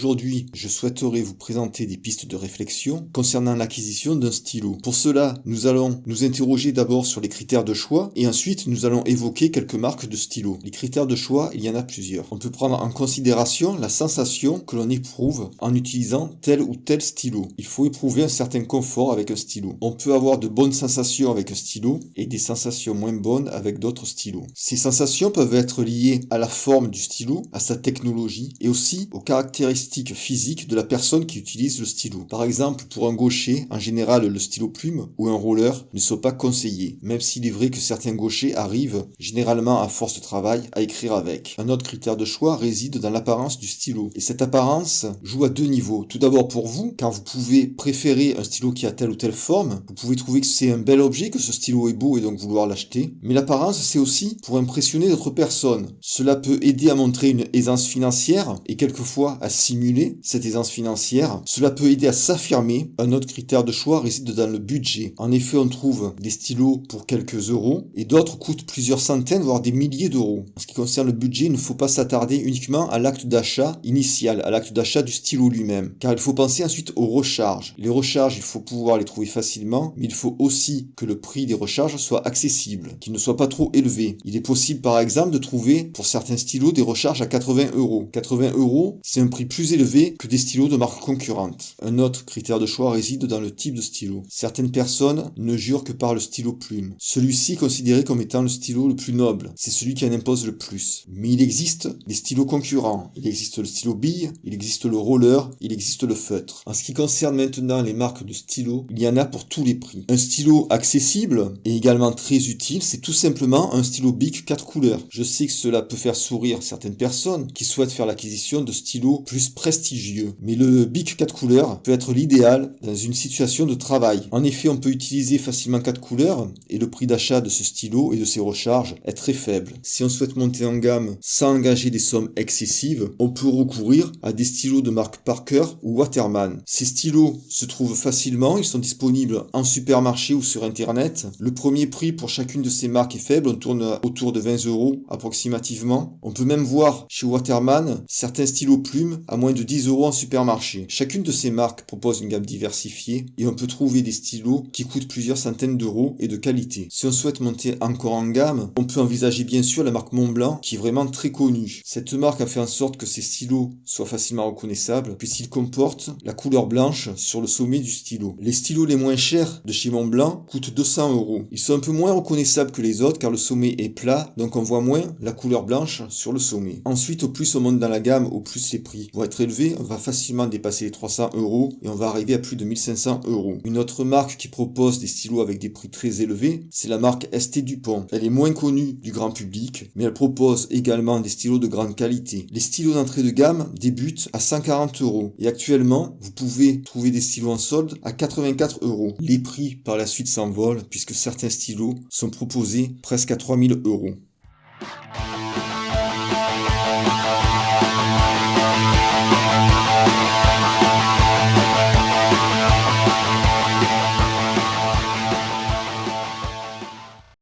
Aujourd'hui, je souhaiterais vous présenter des pistes de réflexion concernant l'acquisition d'un stylo. Pour cela, nous allons nous interroger d'abord sur les critères de choix et ensuite nous allons évoquer quelques marques de stylos. Les critères de choix, il y en a plusieurs. On peut prendre en considération la sensation que l'on éprouve en utilisant tel ou tel stylo. Il faut éprouver un certain confort avec un stylo. On peut avoir de bonnes sensations avec un stylo et des sensations moins bonnes avec d'autres stylos. Ces sensations peuvent être liées à la forme du stylo, à sa technologie et aussi aux caractéristiques physiques de la personne qui utilise le stylo. Par exemple, pour un gaucher, en général le stylo plume ou un roller ne sont pas conseillés, même s'il est vrai que certains gauchers arrivent, généralement à force de travail, à écrire avec. Un autre critère de choix réside dans l'apparence du stylo. Et cette apparence joue à deux niveaux. Tout d'abord pour vous, car vous pouvez préférer un stylo qui a telle ou telle forme, vous pouvez trouver que c'est un bel objet, que ce stylo est beau et donc vouloir l'acheter. Mais l'apparence, c'est aussi pour impressionner d'autres personnes. Cela peut aider à montrer une aisance financière et quelquefois à simuler cette aisance financière. Cela peut aider à s'affirmer. Un autre critère de choix réside dans le budget. En effet, on trouve des stylos pour quelques euros et d'autres coûtent plusieurs centaines voire des milliers d'euros. En ce qui concerne le budget, il ne faut pas s'attarder uniquement à l'acte d'achat initial, à l'acte d'achat du stylo lui-même, car il faut penser ensuite aux recharges. Les recharges, il faut pouvoir les trouver facilement, mais il faut aussi que le prix des recharges soit accessible, qu'il ne soit pas trop élevé. Il est possible par exemple de trouver pour certains stylos des recharges à 80 euros. 80 euros, c'est un prix plus élevé que des stylos de marque concurrente. Un autre critère de choix réside dans le type de stylo. Certaines personnes ne jurent que par le stylo plume. Celui-ci est considéré comme étant le stylo le plus noble. C'est celui qui en impose le plus. Mais il existe des stylos concurrents. Il existe le stylo bille, il existe le roller, il existe le feutre. En ce qui concerne maintenant les marques de stylos, il y en a pour tous les prix. Un stylo accessible et également très utile, c'est tout simplement un stylo Bic 4 couleurs. Je sais que cela peut faire sourire certaines personnes qui souhaitent faire l'acquisition de stylos plus prestigieux. Mais le Bic 4 couleurs peut être l'idéal dans une situation de travail. En effet, on peut utiliser facilement 4 couleurs et le prix d'achat de ce stylo et de ses recharges est très faible. Si on souhaite monter en gamme sans engager des sommes excessives, on peut recourir à des stylos de marque Parker ou Waterman. Ces stylos se trouvent facilement, ils sont disponibles en supermarché ou sur internet. Le premier prix pour chacune de ces marques est faible, on tourne autour de 20 euros approximativement. On peut même voir chez Waterman certains stylos plumes à moins de 10 euros en supermarché. Chacune de ces marques propose une gamme diversifiée et on peut trouver des stylos qui coûtent plusieurs centaines d'euros et de qualité. Si on souhaite monter encore en gamme, on peut envisager bien sûr la marque Montblanc qui est vraiment très connue. Cette marque a fait en sorte que ces stylos soient facilement reconnaissables puisqu'ils comportent la couleur blanche sur le sommet du stylo. Les stylos les moins chers de chez Montblanc coûtent 200 euros. Ils sont un peu moins reconnaissables que les autres car le sommet est plat, donc on voit moins la couleur blanche sur le sommet. Ensuite, au plus on monte dans la gamme, au plus les prix vont être élevés. On va facilement dépasser les 300 euros et on va arriver à plus de 1500 euros. Une autre marque qui propose des stylos avec des prix très élevés, c'est la marque ST Dupont. Elle est moins connue du grand public, mais elle propose également des stylos de grande qualité. Les stylos d'entrée de gamme débutent à 140 euros et actuellement, vous pouvez trouver des stylos en solde à 84 euros. Les prix par la suite s'envolent puisque certains stylos sont proposés presque à 3000 euros.